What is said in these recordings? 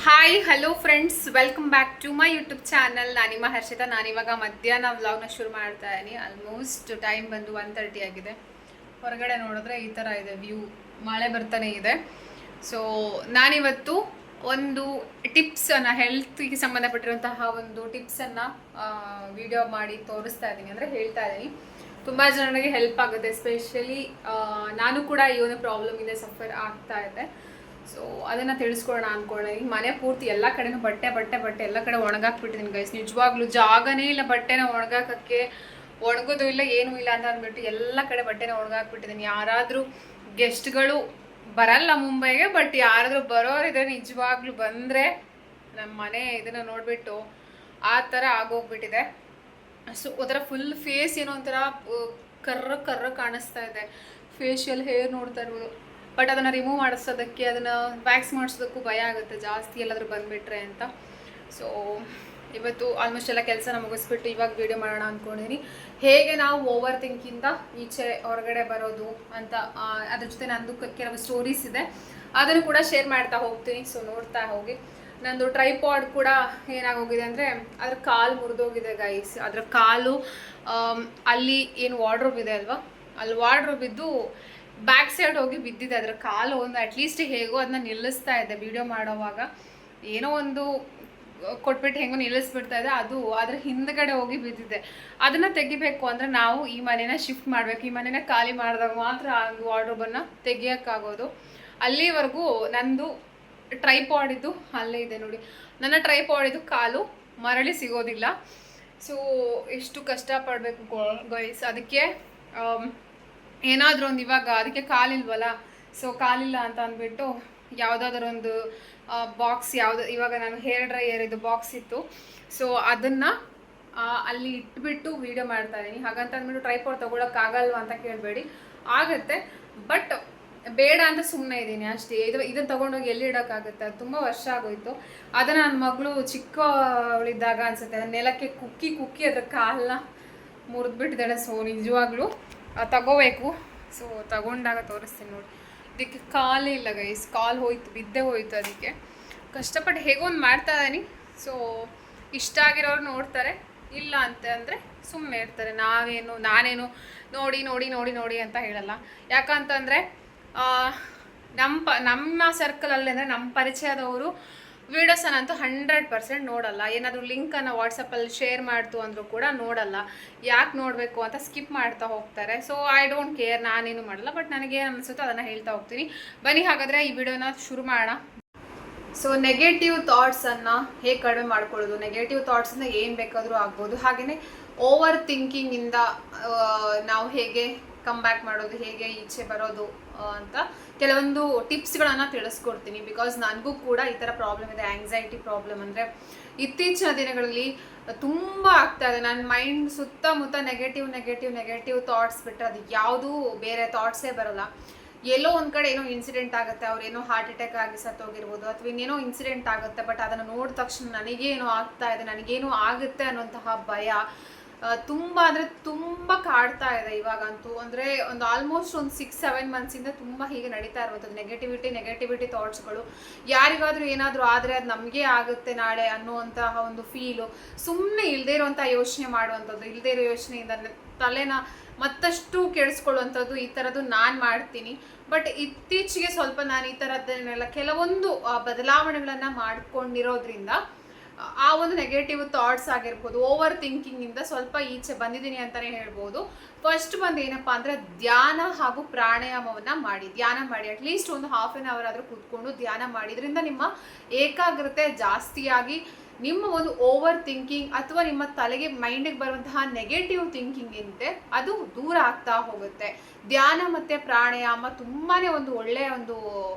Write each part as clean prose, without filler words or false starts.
Hi hello friends, welcome back to my YouTube channel. ನಾನಿಮ್ಮ ಹರ್ಷಿತಾ. ನಾನಿವಾಗ ಮಧ್ಯಾಹ್ನ ವ್ಲಾಗ್ನ ಶುರು ಮಾಡ್ತಾ ಇದ್ದೀನಿ. ಆಲ್ಮೋಸ್ಟ್ ಟೈಮ್ ಬಂದು 1:30 ಆಗಿದೆ. ಹೊರಗಡೆ ನೋಡಿದ್ರೆ ಈ ಥರ ಇದೆ ವ್ಯೂ, ಮಳೆ ಬರ್ತಾನೆ ಇದೆ. ಸೊ ನಾನಿವತ್ತು ಒಂದು ಟಿಪ್ಸನ್ನು, ಹೆಲ್ತ್ಗೆ ಸಂಬಂಧಪಟ್ಟಿರುವಂತಹ ಒಂದು ಟಿಪ್ಸನ್ನು ವಿಡಿಯೋ ಮಾಡಿ ತೋರಿಸ್ತಾ ಇದ್ದೀನಿ, ಅಂದರೆ ಹೇಳ್ತಾ ಇದ್ದೀನಿ. ತುಂಬ ಜನರಿಗೆ ಹೆಲ್ಪ್ ಆಗುತ್ತೆ. ಎಸ್ಪೆಷಲಿ ನಾನು ಕೂಡ ಈ ಒಂದು ಪ್ರಾಬ್ಲಮಿಂದ ಸಫರ್ ಆಗ್ತಾ ಇದೆ. ಸೊ ಅದನ್ನು ತಿಳಿಸ್ಕೊಳ್ಳೋಣ ಅಂದ್ಕೊಳ್ಳಿ. ಮನೆ ಪೂರ್ತಿ ಎಲ್ಲ ಕಡೆನೂ ಬಟ್ಟೆ ಬಟ್ಟೆ ಬಟ್ಟೆ ಎಲ್ಲ ಕಡೆ ಒಣಗಾಕ್ಬಿಟ್ಟಿದ್ದೀನಿ ಗೈಸ್. ನಿಜವಾಗ್ಲೂ ಜಾಗನೇ ಇಲ್ಲ ಬಟ್ಟೆನ ಒಣಗಾಕಕ್ಕೆ. ಒಣಗೋದು ಇಲ್ಲ, ಏನೂ ಇಲ್ಲ ಅಂತ ಅಂದ್ಬಿಟ್ಟು ಎಲ್ಲ ಕಡೆ ಬಟ್ಟೆನ ಒಣಗಾಕ್ಬಿಟ್ಟಿದ್ದೀನಿ. ಯಾರಾದರೂ ಗೆಸ್ಟ್ಗಳು ಬರಲ್ಲ ಮುಂಬೈಗೆ, ಬಟ್ ಯಾರಾದರೂ ಬರೋರಿದ್ರೆ ನಿಜವಾಗ್ಲೂ ಬಂದರೆ ನಮ್ಮ ಮನೆ ಇದನ್ನು ನೋಡಿಬಿಟ್ಟು ಆ ಥರ ಆಗೋಗ್ಬಿಟ್ಟಿದೆ. ಸೊ ಒಂಥರ ಫುಲ್ ಫೇಸ್ ಏನೋ ಒಂಥರ ಕರ್ರ ಕರ್ರ ಕಾಣಿಸ್ತಾ ಇದೆ. ಫೇಶಿಯಲ್ ಹೇರ್ ನೋಡ್ತಾ ಇರ್ಬೋದು, ಬಟ್ ಅದನ್ನು ರಿಮೂವ್ ಮಾಡಿಸೋದಕ್ಕೆ, ಅದನ್ನು ವ್ಯಾಕ್ಸ್ ಮಾಡಿಸೋದಕ್ಕೂ ಭಯ ಆಗುತ್ತೆ ಜಾಸ್ತಿ ಎಲ್ಲಾದರೂ ಬಂದುಬಿಟ್ರೆ ಅಂತ. ಸೊ ಇವತ್ತು ಆಲ್ಮೋಸ್ಟ್ ಎಲ್ಲ ಕೆಲಸ ಮುಗಿಸ್ಬಿಟ್ಟು ಇವಾಗ ವೀಡಿಯೋ ಮಾಡೋಣ ಅಂದ್ಕೊಂಡಿದ್ದೀನಿ. ಹೇಗೆ ನಾವು ಓವರ್ ಥಿಂಕಿಂದ ಈಚೆ ಹೊರಗಡೆ ಬರೋದು ಅಂತ. ಅದ್ರ ಜೊತೆ ನಂದು ಕೆಲವು ಸ್ಟೋರೀಸ್ ಇದೆ, ಅದನ್ನು ಕೂಡ ಶೇರ್ ಮಾಡ್ತಾ ಹೋಗ್ತೀನಿ. ಸೊ ನೋಡ್ತಾ ಹೋಗಿ. ನಂದು ಟ್ರೈಪಾಡ್ ಕೂಡ ಏನಾಗೋಗಿದೆ ಅಂದರೆ ಅದ್ರ ಕಾಲು ಮುರಿದೋಗಿದೆ ಗೈಸ್. ಅದರ ಕಾಲು ಅಲ್ಲಿ ಏನು ವಾರ್ಡ್ರೋಬ್ ಇದೆ ಅಲ್ವಾ, ಅಲ್ಲಿ ವಾರ್ಡ್ರೋಬ್ ಇದ್ದು ಬ್ಯಾಕ್ ಸೈಡ್ ಹೋಗಿ ಬಿದ್ದಿದೆ. ಅದರ ಕಾಲು ಒಂದು ಅಟ್ಲೀಸ್ಟ್ ಹೇಗೋ ಅದನ್ನ ನಿಲ್ಲಿಸ್ತಾ ಇದೆ. ವಿಡಿಯೋ ಮಾಡೋವಾಗ ಏನೋ ಒಂದು ಕೊಟ್ಬಿಟ್ಟು ಹೆಂಗೋ ನಿಲ್ಲಿಸ್ಬಿಡ್ತಾ ಇದೆ, ಅದು ಅದ್ರ ಹಿಂದ್ಗಡೆ ಹೋಗಿ ಬಿದ್ದಿದೆ. ಅದನ್ನು ತೆಗಿಬೇಕು ಅಂದರೆ ನಾವು ಈ ಮನೇನ ಶಿಫ್ಟ್ ಮಾಡಬೇಕು. ಈ ಮನೇನ ಖಾಲಿ ಮಾಡಿದಾಗ ಮಾತ್ರ ಆ ವಾರ್ಡ್ರೋಬನ್ನು ತೆಗಿಯೋಕ್ಕಾಗೋದು. ಅಲ್ಲಿವರೆಗೂ ನಂದು ಟ್ರೈಪಾಡ್ ಇದ್ದು ಅಲ್ಲೇ ಇದೆ ನೋಡಿ. ನನ್ನ ಟ್ರೈಪಾಡ್ ಇದ್ದು ಕಾಲು ಮರಳಿ ಸಿಗೋದಿಲ್ಲ. ಸೊ ಎಷ್ಟು ಕಷ್ಟಪಡಬೇಕು ಗೈಸ್. ಅದಕ್ಕೆ ಏನಾದರೂ ಒಂದು, ಇವಾಗ ಅದಕ್ಕೆ ಕಾಲಿಲ್ವಲ್ಲ, ಸೊ ಕಾಲಿಲ್ಲ ಅಂತ ಅಂದ್ಬಿಟ್ಟು ಯಾವುದಾದ್ರೂ ಒಂದು ಬಾಕ್ಸ್, ಇವಾಗ ನಾನು ಹೇರ್ ಡ್ರೈಯರ್ ಇದು ಬಾಕ್ಸ್ ಇತ್ತು, ಸೊ ಅದನ್ನು ಅಲ್ಲಿ ಇಟ್ಬಿಟ್ಟು ವೀಡಿಯೋ ಮಾಡ್ತಾ ಇದ್ದೀನಿ. ಹಾಗಂತ ಅಂದ್ಬಿಟ್ಟು ಟ್ರೈಪಾಡ್ ತೊಗೊಳಕ್ಕಾಗಲ್ವ ಅಂತ ಕೇಳಬೇಡಿ, ಆಗುತ್ತೆ. ಬಟ್ ಬೇಡ ಅಂತ ಸುಮ್ಮನೆ ಇದ್ದೀನಿ ಅಷ್ಟೇ. ಇದನ್ನು ತೊಗೊಂಡೋಗಿ ಎಲ್ಲಿ ಇಡೋಕ್ಕಾಗುತ್ತೆ? ಅದು ತುಂಬ ವರ್ಷ ಆಗೋಯ್ತು. ಅದನ್ನು ನನ್ನ ಮಗಳು ಚಿಕ್ಕವಳಿದ್ದಾಗ ಅನಿಸುತ್ತೆ, ನೆಲಕ್ಕೆ ಕುಕ್ಕಿ ಕುಕ್ಕಿ ಅದ್ರ ಕಾಲನ್ನ ಮುರಿದ್ಬಿಟ್ಟಿದ್ದಾಳೆ. ಸೊ ನಿಜವಾಗ್ಲೂ ತಗೋಬೇಕು. ಸೊ ತಗೊಂಡಾಗ ತೋರಿಸ್ತೀನಿ ನೋಡಿ. ಇದಕ್ಕೆ ಕಾಲೇ ಇಲ್ಲ ಗೈಸ್, ಕಾಲು ಹೋಯ್ತು, ಬಿದ್ದೆ ಹೋಯ್ತು. ಅದಕ್ಕೆ ಕಷ್ಟಪಟ್ಟು ಹೇಗೋ ಒಂದು ಮಾಡ್ತಾ ಇದ್ದೀನಿ. ಸೊ ಇಷ್ಟ ಆಗಿರೋರು ನೋಡ್ತಾರೆ, ಇಲ್ಲ ಅಂತ ಅಂದರೆ ಸುಮ್ಮನೆ ಇರ್ತಾರೆ. ನಾನೇನು ನೋಡಿ ನೋಡಿ ನೋಡಿ ನೋಡಿ ಅಂತ ಹೇಳಲ್ಲ. ಯಾಕಂತಂದರೆ ನಮ್ಮ ಸರ್ಕಲಲ್ಲಿ ಅಂದರೆ ನಮ್ಮ ಪರಿಚಯದವರು ವೀಡಿಯೋಸನ್ನಂತೂ 100% ನೋಡಲ್ಲ. ಏನಾದರೂ ಲಿಂಕನ್ನು ವಾಟ್ಸಪ್ಪಲ್ಲಿ ಶೇರ್ ಮಾಡ್ತು ಅಂದರೂ ಕೂಡ ನೋಡಲ್ಲ. ಯಾಕೆ ನೋಡಬೇಕು ಅಂತ ಸ್ಕಿಪ್ ಮಾಡ್ತಾ ಹೋಗ್ತಾರೆ. ಸೊ ಐ ಡೋಂಟ್ ಕೇರ್, ನಾನೇನು ಮಾಡಲ್ಲ. ಬಟ್ ನನಗೇನು ಅನಿಸುತ್ತೋ ಅದನ್ನು ಹೇಳ್ತಾ ಹೋಗ್ತೀನಿ. ಬನ್ನಿ ಹಾಗಾದರೆ ಈ ವಿಡಿಯೋನ ಶುರು ಮಾಡೋಣ. ಸೊ ನೆಗೆಟಿವ್ ಥಾಟ್ಸನ್ನು ಹೇಗೆ ಕಡಿಮೆ ಮಾಡ್ಕೊಳ್ಳೋದು, ನೆಗೆಟಿವ್ ಥಾಟ್ಸಿಂದ ಏನು ಬೇಕಾದರೂ ಆಗ್ಬೋದು. ಹಾಗೆಯೇ ಓವರ್ ಥಿಂಕಿಂಗಿಂದ ನಾವು ಹೇಗೆ ಕಮ್ ಬ್ಯಾಕ್ ಮಾಡೋದು, ಹೇಗೆ ಈಚೆ ಬರೋದು ಅಂತ ಕೆಲವೊಂದು ಟಿಪ್ಸ್ಗಳನ್ನು ತಿಳಿಸ್ಕೊಡ್ತೀನಿ. ಬಿಕಾಸ್ ನನಗೂ ಕೂಡ ಈ ಥರ ಪ್ರಾಬ್ಲಮ್ ಇದೆ, ಆ್ಯಂಗ್ಸೈಟಿ ಪ್ರಾಬ್ಲಮ್. ಅಂದರೆ ಇತ್ತೀಚಿನ ದಿನಗಳಲ್ಲಿ ತುಂಬ ಆಗ್ತಾ ಇದೆ. ನನ್ನ ಮೈಂಡ್ ಸುತ್ತಮುತ್ತ ನೆಗೆಟಿವ್ ಥಾಟ್ಸ್ ಬಿಟ್ಟರೆ ಅದು ಯಾವುದೂ ಬೇರೆ ಥಾಟ್ಸೇ ಬರೋಲ್ಲ. ಎಲ್ಲೋ ಒಂದು ಕಡೆ ಏನೋ ಇನ್ಸಿಡೆಂಟ್ ಆಗುತ್ತೆ, ಅವ್ರೇನೋ ಹಾರ್ಟ್ ಅಟ್ಯಾಕ್ ಆಗಿ ಸತ್ತೋಗಿರ್ಬೋದು, ಅಥವಾ ಇನ್ನೇನೋ ಇನ್ಸಿಡೆಂಟ್ ಆಗುತ್ತೆ. ಬಟ್ ಅದನ್ನು ನೋಡಿದ ತಕ್ಷಣ ನನಗೇನೋ ಆಗ್ತಾ ಇದೆ, ನನಗೇನೋ ಆಗುತ್ತೆ ಅನ್ನೋಂತಹ ಭಯ ತುಂಬ ಅಂದರೆ ತುಂಬ ಕಾಡ್ತಾ ಇದೆ ಇವಾಗಂತೂ. ಅಂದರೆ ಒಂದು ಆಲ್ಮೋಸ್ಟ್ ಒಂದು 6-7 ಮಂತ್ಸಿಂದ ತುಂಬ ಹೀಗೆ ನಡೀತಾ ಇರುವಂಥದ್ದು. ನೆಗೆಟಿವಿಟಿ ಥಾಟ್ಸ್ಗಳು. ಯಾರಿಗಾದರೂ ಏನಾದರೂ ಆದರೆ ಅದು ನಮಗೆ ಆಗುತ್ತೆ ನಾಳೆ ಅನ್ನುವಂತಹ ಒಂದು ಫೀಲು. ಸುಮ್ಮನೆ ಇಲ್ಲದೇ ಇರುವಂಥ ಯೋಚನೆ ಮಾಡುವಂಥದ್ದು, ಇಲ್ಲದೇ ಇರೋ ಯೋಚನೆಯಿಂದ ತಲೆನ ಮತ್ತಷ್ಟು ಕೆಡಿಸ್ಕೊಳ್ಳುವಂಥದ್ದು, ಈ ಥರದ್ದು ನಾನು ಮಾಡ್ತೀನಿ. ಬಟ್ ಇತ್ತೀಚೆಗೆ ಸ್ವಲ್ಪ ನಾನು ಈ ಥರದ್ದನ್ನೆಲ್ಲ ಕೆಲವೊಂದು ಬದಲಾವಣೆಗಳನ್ನು ಮಾಡ್ಕೊಂಡಿರೋದ್ರಿಂದ ಆ ಒಂದು ನೆಗೆಟಿವ್ ಥಾಟ್ಸ್ ಆಗಿರ್ಬೋದು, ಓವರ್ ಥಿಂಕಿಂಗಿಂದ ಸ್ವಲ್ಪ ಈಚೆ ಬಂದಿದ್ದೀನಿ ಅಂತಲೇ ಹೇಳ್ಬೋದು. ಫಸ್ಟ್ ಬಂದು ಏನಪ್ಪ ಅಂದರೆ ಧ್ಯಾನ ಹಾಗೂ ಪ್ರಾಣಾಯಾಮವನ್ನು ಮಾಡಿ. ಧ್ಯಾನ ಮಾಡಿ, ಅಟ್ಲೀಸ್ಟ್ ಒಂದು 1/2 hour ಆದರೂ ಕೂತ್ಕೊಂಡು ಧ್ಯಾನ ಮಾಡಿದ್ರಿಂದ ನಿಮ್ಮ ಏಕಾಗ್ರತೆ ಜಾಸ್ತಿಯಾಗಿ ನಿಮ್ಮ ಒಂದು ಓವರ್ ಥಿಂಕಿಂಗ್ ಅಥವಾ ನಿಮ್ಮ ತಲೆಗೆ ಮೈಂಡಿಗೆ ಬರುವಂತಹ ನೆಗೆಟಿವ್ ಥಿಂಕಿಂಗ್ ಏನಿದೆ ಅದು ದೂರ ಆಗ್ತಾ ಹೋಗುತ್ತೆ. ಧ್ಯಾನ ಮತ್ತು ಪ್ರಾಣಾಯಾಮ ತುಂಬಾ ಒಂದು ಒಳ್ಳೆಯ ಒಂದು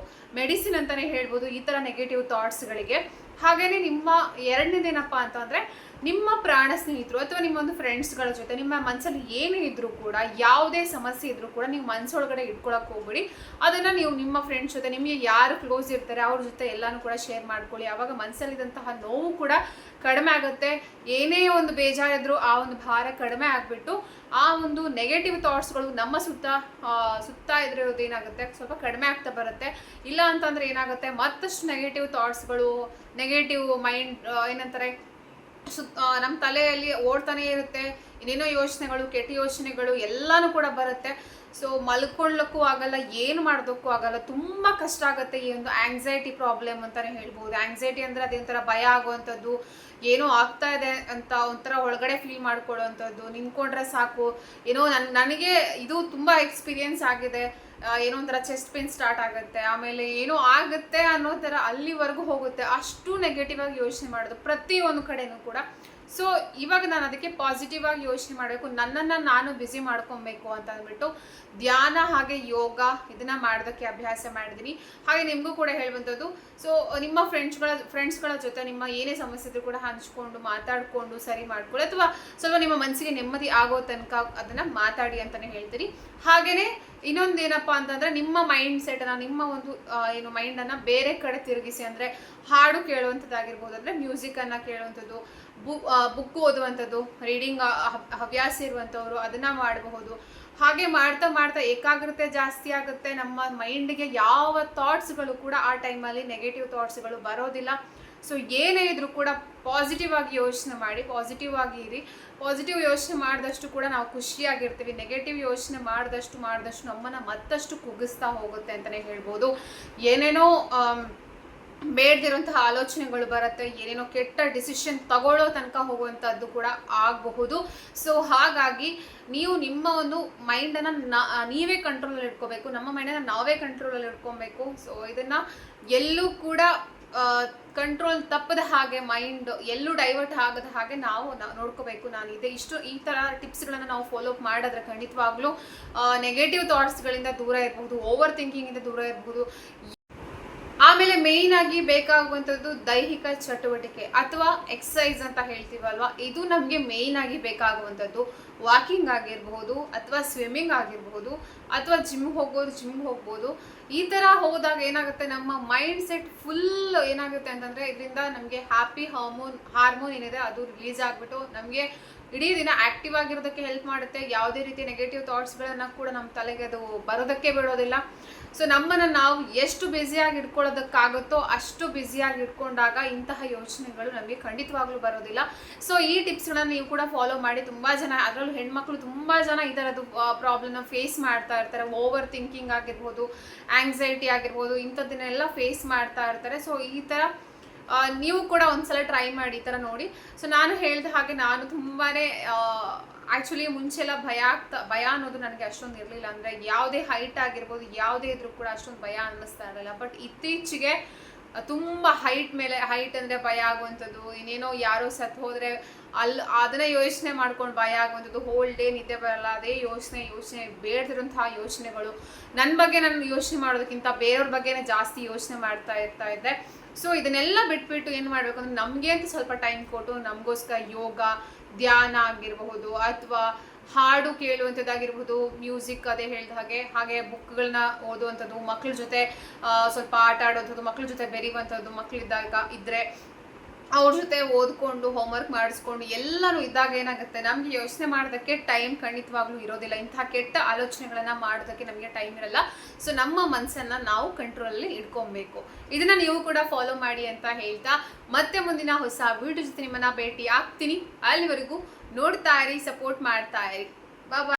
ಮೆಡಿಸಿನ್ ಅಂತಲೇ ಹೇಳ್ಬೋದು ಈ ಥರ ನೆಗೆಟಿವ್ ಥಾಟ್ಸ್ಗಳಿಗೆ. ಹಾಗೆಯೇ ನಿಮ್ಮ ಎರಡನೇದೇನಪ್ಪ ಅಂತಂದರೆ ನಿಮ್ಮ ಪ್ರಾಣ ಸ್ನೇಹಿತರು ಅಥವಾ ನಿಮ್ಮ ಒಂದು ಫ್ರೆಂಡ್ಸ್ಗಳ ಜೊತೆ ನಿಮ್ಮ ಮನಸ್ಸಲ್ಲಿ ಏನೇ ಇದ್ರೂ ಕೂಡ, ಯಾವುದೇ ಸಮಸ್ಯೆ ಇದ್ರೂ ಕೂಡ ನೀವು ಮನಸ್ಸೊಳಗಡೆ ಇಟ್ಕೊಳಕ್ಕೆ ಹೋಗ್ಬಿಡಿ. ಅದನ್ನು ನೀವು ನಿಮ್ಮ ಫ್ರೆಂಡ್ಸ್ ಜೊತೆ, ನಿಮಗೆ ಯಾರು ಕ್ಲೋಸ್ ಇರ್ತಾರೆ ಅವ್ರ ಜೊತೆ ಎಲ್ಲನೂ ಕೂಡ ಶೇರ್ ಮಾಡ್ಕೊಳ್ಳಿ. ಆವಾಗ ಮನಸ್ಸಲ್ಲಿದ್ದಂತಹ ನೋವು ಕೂಡ ಕಡಿಮೆ ಆಗುತ್ತೆ. ಏನೇ ಒಂದು ಬೇಜಾರಿದ್ರು ಆ ಒಂದು ಭಾರ ಕಡಿಮೆ ಆಗಿಬಿಟ್ಟು ಆ ಒಂದು ನೆಗೆಟಿವ್ ಥಾಟ್ಸ್ಗಳು ನಮ್ಮ ಸುತ್ತ ಇದ್ರಿರೋದು ಏನಾಗುತ್ತೆ, ಸ್ವಲ್ಪ ಕಡಿಮೆ ಆಗ್ತಾ ಬರುತ್ತೆ. ಇಲ್ಲ ಅಂತಂದರೆ ಏನಾಗುತ್ತೆ, ಮತ್ತಷ್ಟು ನೆಗೆಟಿವ್ ಥಾಟ್ಸ್ಗಳು, ನೆಗೆಟಿವ್ ಮೈಂಡ್ ಏನಂತಾರೆ ನಮ್ಮ ತಲೆಯಲ್ಲಿ ಓಡ್ತಾನೆ ಇರುತ್ತೆ. ಇನ್ನೇನೋ ಯೋಚನೆಗಳು, ಕೆಟ್ಟ ಯೋಚನೆಗಳು ಎಲ್ಲನೂ ಕೂಡ ಬರುತ್ತೆ. ಸೊ ಮಲ್ಕೊಳ್ಳೋಕ್ಕೂ ಆಗಲ್ಲ, ಏನು ಮಾಡೋದಕ್ಕೂ ಆಗಲ್ಲ, ತುಂಬ ಕಷ್ಟ ಆಗುತ್ತೆ. ಈ ಒಂದು ಆಂಗ್ಸೈಟಿ ಪ್ರಾಬ್ಲಮ್ ಅಂತಲೇ ಹೇಳ್ಬೋದು. ಆಂಗ್ಸೈಟಿ ಅಂದರೆ ಅದೊಂಥರ ಭಯ ಆಗುವಂಥದ್ದು, ಏನೋ ಆಗ್ತಾ ಇದೆ ಅಂತ ಒಂಥರ ಒಳಗಡೆ ಫೀಲ್ ಮಾಡ್ಕೊಳ್ಳೋವಂಥದ್ದು. ನಿಂತ್ಕೊಂಡ್ರೆ ಸಾಕು, ಏನೋ ನನಗೆ ಇದು ತುಂಬ ಎಕ್ಸ್ಪೀರಿಯನ್ಸ್ ಆಗಿದೆ. ಏನೋ ಒಂಥರ ಚೆಸ್ಟ್ ಪೇನ್ ಸ್ಟಾರ್ಟ್ ಆಗುತ್ತೆ, ಆಮೇಲೆ ಏನೋ ಆಗುತ್ತೆ ಅನ್ನೋ ಥರ ಅಲ್ಲಿವರೆಗೂ ಹೋಗುತ್ತೆ. ಅಷ್ಟು ನೆಗೆಟಿವ್ ಆಗಿ ಯೋಚನೆ ಮಾಡೋದು ಪ್ರತಿಯೊಂದು ಕಡೆನೂ ಕೂಡ. ಸೊ ಇವಾಗ ನಾನು ಅದಕ್ಕೆ ಪಾಸಿಟಿವ್ ಆಗಿ ಯೋಚನೆ ಮಾಡಬೇಕು, ನನ್ನನ್ನು ನಾನು ಬ್ಯುಸಿ ಮಾಡ್ಕೊಬೇಕು ಅಂತ ಅಂದ್ಬಿಟ್ಟು ಧ್ಯಾನ ಹಾಗೆ ಯೋಗ ಇದನ್ನು ಮಾಡೋದಕ್ಕೆ ಅಭ್ಯಾಸ ಮಾಡಿದ್ದೀನಿ. ಹಾಗೆ ನಿಮಗೂ ಕೂಡ ಹೇಳುವಂಥದ್ದು, ಸೊ ನಿಮ್ಮ ಫ್ರೆಂಡ್ಸ್ಗಳ ಜೊತೆ ನಿಮ್ಮ ಏನೇ ಸಮಸ್ಯೆ ಇದ್ರೂ ಕೂಡ ಹಂಚ್ಕೊಂಡು ಮಾತಾಡಿಕೊಂಡು ಸರಿ ಮಾಡ್ಕೊಳ್ಳಿ, ಅಥವಾ ಸ್ವಲ್ಪ ನಿಮ್ಮ ಮನಸ್ಸಿಗೆ ನೆಮ್ಮದಿ ಆಗೋ ತನಕ ಅದನ್ನು ಮಾತಾಡಿ ಅಂತಲೇ ಹೇಳ್ತೀನಿ. ಹಾಗೆಯೇ ಇನ್ನೊಂದು ಏನಪ್ಪ ಅಂತಂದರೆ, ನಿಮ್ಮ ಮೈಂಡ್ ಸೆಟನ್ನು, ನಿಮ್ಮ ಒಂದು ಏನು ಮೈಂಡನ್ನು ಬೇರೆ ಕಡೆ ತಿರುಗಿಸಿ. ಅಂದರೆ ಹಾಡು ಕೇಳುವಂಥದ್ದಾಗಿರ್ಬೋದು, ಅಂದರೆ ಮ್ಯೂಸಿಕನ್ನು ಕೇಳುವಂಥದ್ದು, ಬುಕ್ ಓದುವಂಥದ್ದು, ರೀಡಿಂಗ್ ಹವ್ಯಾಸ ಇರುವಂಥವ್ರು ಅದನ್ನು ಮಾಡಬಹುದು. ಹಾಗೆ ಮಾಡ್ತಾ ಮಾಡ್ತಾ ಏಕಾಗ್ರತೆ ಜಾಸ್ತಿ ಆಗುತ್ತೆ. ನಮ್ಮ ಮೈಂಡ್ಗೆ ಯಾವ ಥಾಟ್ಸ್ಗಳು ಕೂಡ ಆ ಟೈಮಲ್ಲಿ ನೆಗೆಟಿವ್ ಥಾಟ್ಸ್ಗಳು ಬರೋದಿಲ್ಲ. ಸೊ ಏನೇ ಇದ್ರೂ ಕೂಡ ಪಾಸಿಟಿವ್ ಆಗಿ ಯೋಚನೆ ಮಾಡಿ, ಪಾಸಿಟಿವ್ ಆಗಿ ಇರಿ. ಪಾಸಿಟಿವ್ ಯೋಚನೆ ಮಾಡಿದಷ್ಟು ಕೂಡ ನಾವು ಖುಷಿಯಾಗಿರ್ತೀವಿ. ನೆಗೆಟಿವ್ ಯೋಚನೆ ಮಾಡಿದಷ್ಟು ನಮ್ಮನ್ನು ಮತ್ತಷ್ಟು ಕುಗ್ಗಿಸ್ತಾ ಹೋಗುತ್ತೆ ಅಂತಲೇ ಹೇಳ್ಬೋದು. ಏನೇನೋ ಬೇಡದಿರುವಂತಹ ಆಲೋಚನೆಗಳು ಬರುತ್ತೆ, ಏನೇನೋ ಕೆಟ್ಟ ಡಿಸಿಷನ್ ತಗೊಳ್ಳೋ ತನಕ ಹೋಗುವಂಥದ್ದು ಕೂಡ ಆಗಬಹುದು. ಸೊ ಹಾಗಾಗಿ ನೀವು ನಿಮ್ಮ ಒಂದು ಮೈಂಡನ್ನು ನೀವೇ ಕಂಟ್ರೋಲಲ್ಲಿ ಇಟ್ಕೋಬೇಕು, ನಮ್ಮ ಮೈಂಡನ್ನು ನಾವೇ ಕಂಟ್ರೋಲಲ್ಲಿ ಇಟ್ಕೊಬೇಕು. ಸೊ ಇದನ್ನು ಎಲ್ಲೂ ಕೂಡ ಕಂಟ್ರೋಲ್ ತಪ್ಪದ ಹಾಗೆ, ಮೈಂಡ್ ಎಲ್ಲೂ ಡೈವರ್ಟ್ ಆಗದ ಹಾಗೆ ನಾವು ನೋಡ್ಕೋಬೇಕು. ಈ ಥರ ಟಿಪ್ಸ್ಗಳನ್ನು ನಾವು ಫಾಲೋ ಅಪ್ ಮಾಡಿದ್ರೆ ಖಂಡಿತವಾಗ್ಲೂ ನೆಗೆಟಿವ್ ಥಾಟ್ಸ್ಗಳಿಂದ ದೂರ ಇರ್ಬೋದು, ಓವರ್ ಥಿಂಕಿಂಗಿಂದ ದೂರ ಇರ್ಬೋದು. ಆಮೇಲೆ ಮೇಯ್ನ್ ಆಗಿ ಬೇಕಾಗುವಂಥದ್ದು ದೈಹಿಕ ಚಟುವಟಿಕೆ ಅಥವಾ ಎಕ್ಸಸೈಸ್ ಅಂತ ಹೇಳ್ತೀವಲ್ವ, ಇದು ನಮಗೆ ಮೇಯ್ನ್ ಆಗಿ ಬೇಕಾಗುವಂಥದ್ದು. ವಾಕಿಂಗ್ ಆಗಿರಬಹುದು, ಅಥವಾ ಸ್ವಿಮ್ಮಿಂಗ್ ಆಗಿರಬಹುದು, ಅಥವಾ ಜಿಮ್ ಹೋಗ್ಬೋದು. ಈ ಥರ ಹೋದಾಗ ಏನಾಗುತ್ತೆ, ನಮ್ಮ ಮೈಂಡ್ ಸೆಟ್ ಫುಲ್ ಏನಾಗುತ್ತೆ ಅಂತಂದರೆ, ಇದರಿಂದ ನಮಗೆ ಹ್ಯಾಪಿ ಹಾರ್ಮೋನ್ ಏನಿದೆ ಅದು ರಿಲೀಸ್ ಆಗಿಬಿಟ್ಟು ನಮಗೆ ಇಡೀ ದಿನ ಆ್ಯಕ್ಟಿವ್ ಆಗಿರೋದಕ್ಕೆ ಹೆಲ್ಪ್ ಮಾಡುತ್ತೆ. ಯಾವುದೇ ರೀತಿ ನೆಗೆಟಿವ್ ಥಾಟ್ಸ್ಗಳನ್ನು ಕೂಡ ನಮ್ಮ ತಲೆಗೆ ಅದು ಬರೋದಕ್ಕೆ ಬಿಡೋದಿಲ್ಲ. ಸೊ ನಮ್ಮನ್ನು ನಾವು ಎಷ್ಟು ಬ್ಯುಸಿಯಾಗಿ ಇಟ್ಕೊಳ್ಳೋದಕ್ಕಾಗುತ್ತೋ ಅಷ್ಟು ಬ್ಯುಸಿಯಾಗಿ ಇಟ್ಕೊಂಡಾಗ ಇಂತಹ ಯೋಚನೆಗಳು ನಮಗೆ ಖಂಡಿತವಾಗ್ಲೂ ಬರೋದಿಲ್ಲ. ಸೊ ಈ ಟಿಪ್ಸ್ಗಳನ್ನು ನೀವು ಕೂಡ ಫಾಲೋ ಮಾಡಿ. ತುಂಬ ಜನ, ಅದರಲ್ಲೂ ಹೆಣ್ಮಕ್ಳು ತುಂಬ ಜನ ಈ ಥರದ್ದು ಪ್ರಾಬ್ಲಮ್ನ ಫೇಸ್ ಮಾಡ್ತಾ ಇರ್ತಾರೆ. ಓವರ್ ಥಿಂಕಿಂಗ್ ಆಗಿರ್ಬೋದು, ಆಂಗ್ಸೈಟಿ ಆಗಿರ್ಬೋದು, ಇಂಥದ್ದನ್ನೆಲ್ಲ ಫೇಸ್ ಮಾಡ್ತಾ ಇರ್ತಾರೆ. ಸೊ ಈ ಥರ ನೀವು ಕೂಡ ಒಂದ್ಸಲ ಟ್ರೈ ಮಾಡಿ, ಈ ಥರ ನೋಡಿ. ಸೊ ನಾನು ಹೇಳಿದ ಹಾಗೆ ನಾನು ತುಂಬಾ ಆ್ಯಕ್ಚುಲಿ ಮುಂಚೆಲ್ಲ ಭಯ ಅನ್ನೋದು ನನಗೆ ಅಷ್ಟೊಂದು ಇರಲಿಲ್ಲ. ಅಂದರೆ ಯಾವುದೇ ಹೈಟ್ ಆಗಿರ್ಬೋದು, ಯಾವುದೇ ಇದ್ರೂ ಕೂಡ ಅಷ್ಟೊಂದು ಭಯ ಅನ್ನಿಸ್ತಾ ಇರಲಿಲ್ಲ. ಬಟ್ ಇತ್ತೀಚೆಗೆ ತುಂಬ ಹೈಟ್ ಅಂದರೆ ಭಯ ಆಗುವಂಥದ್ದು, ಇನ್ನೇನೋ ಯಾರೋ ಸತ್ತು ಹೋದರೆ ಅದನ್ನೇ ಯೋಚನೆ ಮಾಡ್ಕೊಂಡು ಭಯ ಆಗುವಂಥದ್ದು, ಹೋಲ್ ಡೇ ನಿದ್ದೆ ಬರಲ್ಲ, ಅದೇ ಯೋಚನೆ ಬೇಡದಿರೋಂತಹ ಯೋಚನೆಗಳು. ನನ್ನ ಬಗ್ಗೆ ನಾನು ಯೋಚನೆ ಮಾಡೋದಕ್ಕಿಂತ ಬೇರೆಯವ್ರ ಬಗ್ಗೆನೇ ಜಾಸ್ತಿ ಯೋಚನೆ ಮಾಡ್ತಾ ಇದ್ದೆ. ಸೊ ಇದನ್ನೆಲ್ಲ ಬಿಟ್ಬಿಟ್ಟು ಏನು ಮಾಡಬೇಕು ಅಂದರೆ, ನಮಗೆ ಅಂತ ಸ್ವಲ್ಪ ಟೈಮ್ ಕೊಟ್ಟು ನಮಗೋಸ್ಕರ ಯೋಗ, ಧ್ಯಾನ ಆಗಿರಬಹುದು, ಅಥವಾ ಹಾಡು ಕೇಳುವಂಥದ್ದಾಗಿರ್ಬೋದು, ಮ್ಯೂಸಿಕ್ ಅದೇ ಹೇಳಿದ ಹಾಗೆ ಬುಕ್ಗಳನ್ನ ಓದುವಂಥದ್ದು, ಮಕ್ಕಳ ಜೊತೆ ಸ್ವಲ್ಪ ಆಟ ಆಡುವಂಥದ್ದು, ಮಕ್ಕಳ ಜೊತೆ ಬೆರೆಯುವಂಥದ್ದು, ಇದ್ದರೆ ಅವ್ರ ಜೊತೆ ಓದ್ಕೊಂಡು ಹೋಮ್ವರ್ಕ್ ಮಾಡಿಸ್ಕೊಂಡು ಎಲ್ಲನೂ ಇದ್ದಾಗ ಏನಾಗುತ್ತೆ, ನಮಗೆ ಯೋಚನೆ ಮಾಡೋದಕ್ಕೆ ಟೈಮ್ ಖಂಡಿತವಾಗ್ಲೂ ಇರೋದಿಲ್ಲ. ಇಂತಹ ಕೆಟ್ಟ ಆಲೋಚನೆಗಳನ್ನು ಮಾಡೋದಕ್ಕೆ ನಮಗೆ ಟೈಮ್ ಇರಲ್ಲ. ಸೊ ನಮ್ಮ ಮನಸ್ಸನ್ನು ನಾವು ಕಂಟ್ರೋಲಲ್ಲಿ ಇಟ್ಕೊಬೇಕು. ಇದನ್ನು ನೀವು ಕೂಡ ಫಾಲೋ ಮಾಡಿ ಅಂತ ಹೇಳ್ತಾ, ಮತ್ತೆ ಮುಂದಿನ ಹೊಸ ವಿಡಿಯೋ ಜೊತೆ ನಿಮ್ಮನ್ನು ಭೇಟಿ ಆಗ್ತೀನಿ. ಅಲ್ಲಿವರೆಗೂ ನೋಡ್ತಾ ಇರಿ, ಸಪೋರ್ಟ್ ಮಾಡ್ತಾ ಇರಿ. ಬಾಯ್.